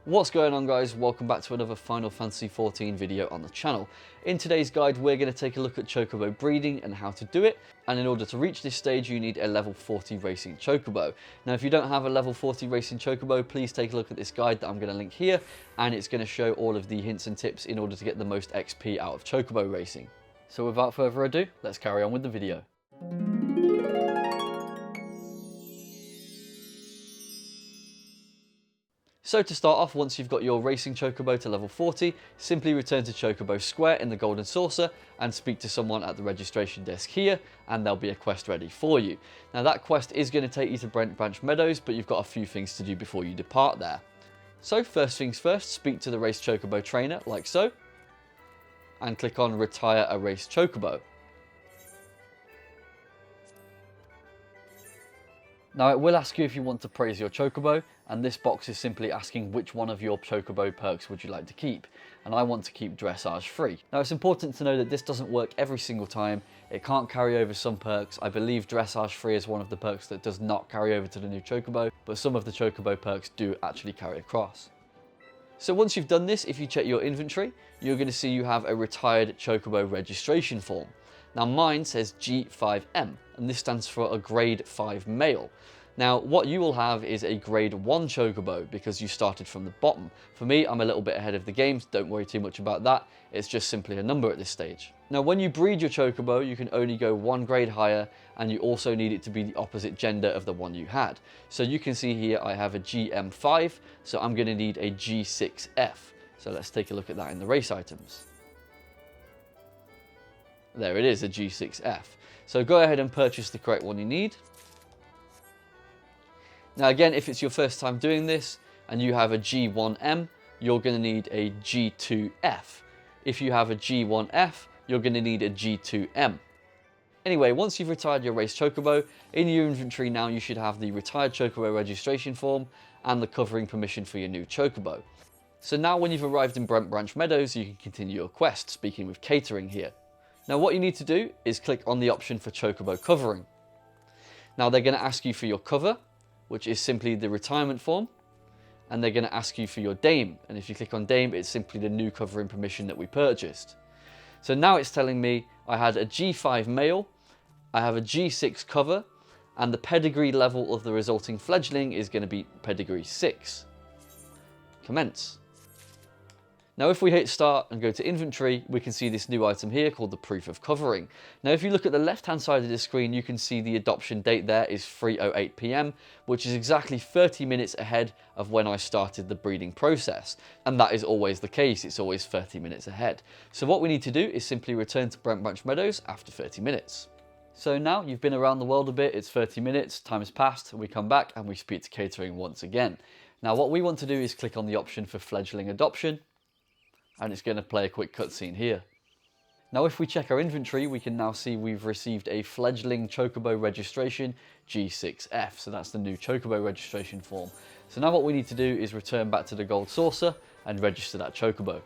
What's going on, guys? Welcome back to another Final Fantasy XIV video on the channel. In today's guide we're going to take a look at Chocobo breeding and how to do it, and in order to reach this stage you need a level 40 racing Chocobo. Now if you don't have a level 40 racing Chocobo, please take a look at this guide that I'm going to link here, and it's going to show all of the hints and tips in order to get the most XP out of Chocobo racing. So without further ado, let's carry on with the video. So to start off, once you've got your racing Chocobo to level 40, simply return to Chocobo Square in the Golden Saucer and speak to someone at the registration desk here, and there'll be a quest ready for you. Now that quest is going to take you to Brent Branch Meadows, but you've got a few things to do before you depart there. So first things first, speak to the race Chocobo trainer, like so, and click on Retire a Race Chocobo. Now it will ask you if you want to praise your Chocobo, and this box is simply asking which one of your Chocobo perks would you like to keep, and I want to keep Dressage Free. Now it's important to know that this doesn't work every single time. It can't carry over some perks. I believe Dressage Free is one of the perks that does not carry over to the new Chocobo, but some of the Chocobo perks do actually carry across. So once you've done this, if you check your inventory, you're going to see you have a retired Chocobo registration form. Now mine says G5M, and this stands for a grade 5 male. Now what you will have is a grade 1 Chocobo because you started from the bottom. For me, I'm a little bit ahead of the game, so don't worry too much about that. It's just simply a number at this stage. Now when you breed your Chocobo, you can only go one grade higher, and you also need it to be the opposite gender of the one you had. So you can see here I have a GM5, so I'm going to need a G6F. So let's take a look at that in the race items. There it is, a G6F. So go ahead and purchase the correct one you need. Now again, if it's your first time doing this and you have a G1M, you're going to need a G2F. If you have a G1F, you're going to need a G2M. Anyway, once you've retired your race Chocobo, in your inventory now you should have the retired Chocobo registration form and the covering permission for your new Chocobo. So now when you've arrived in Brent Branch Meadows, you can continue your quest, speaking with catering here. Now what you need to do is click on the option for Chocobo covering. Now they're going to ask you for your cover, which is simply the retirement form, and they're going to ask you for your Dame, and if you click on Dame, it's simply the new covering permission that we purchased. So now it's telling me I had a G5 male, I have a G6 cover, and the pedigree level of the resulting fledgling is going to be pedigree 6. Commence. Now if we hit start and go to inventory, we can see this new item here called the proof of covering. Now if you look at the left hand side of the screen, you can see the adoption date there is 3:08 PM, which is exactly 30 minutes ahead of when I started the breeding process. And that is always the case, it's always 30 minutes ahead. So what we need to do is simply return to Brent Branch Meadows after 30 minutes. So now you've been around the world a bit, it's 30 minutes, time has passed, we come back and we speak to catering once again. Now what we want to do is click on the option for fledgling adoption, and it's going to play a quick cutscene here. Now if we check our inventory, we can now see we've received a fledgling Chocobo registration G6F, so that's the new Chocobo registration form. So now what we need to do is return back to the Gold Saucer and register that Chocobo.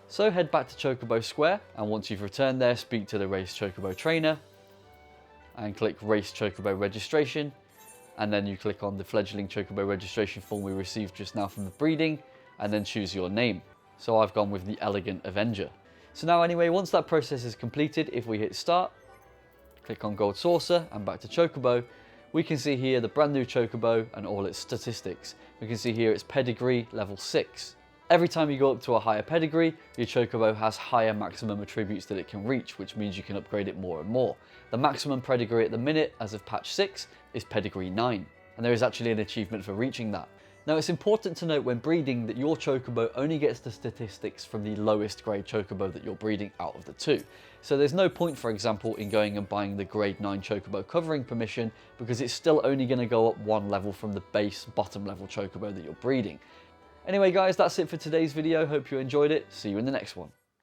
So head back to Chocobo Square, and once you've returned there, speak to the race Chocobo trainer and click Race Chocobo Registration, and then you click on the fledgling Chocobo registration form we received just now from the breeding, and then choose your name. So I've gone with the Elegant Avenger. So now anyway, once that process is completed, if we hit start, click on Gold Saucer and back to Chocobo, we can see here the brand new Chocobo and all its statistics. We can see here it's pedigree level 6. Every time you go up to a higher pedigree, your Chocobo has higher maximum attributes that it can reach, which means you can upgrade it more and more. The maximum pedigree at the minute, as of patch 6, is pedigree 9, and there is actually an achievement for reaching that. Now it's important to note when breeding that your Chocobo only gets the statistics from the lowest grade Chocobo that you're breeding out of the two. So there's no point, for example, in going and buying the grade 9 Chocobo covering permission, because it's still only going to go up one level from the base bottom level Chocobo that you're breeding. Anyway guys, that's it for today's video. Hope you enjoyed it. See you in the next one.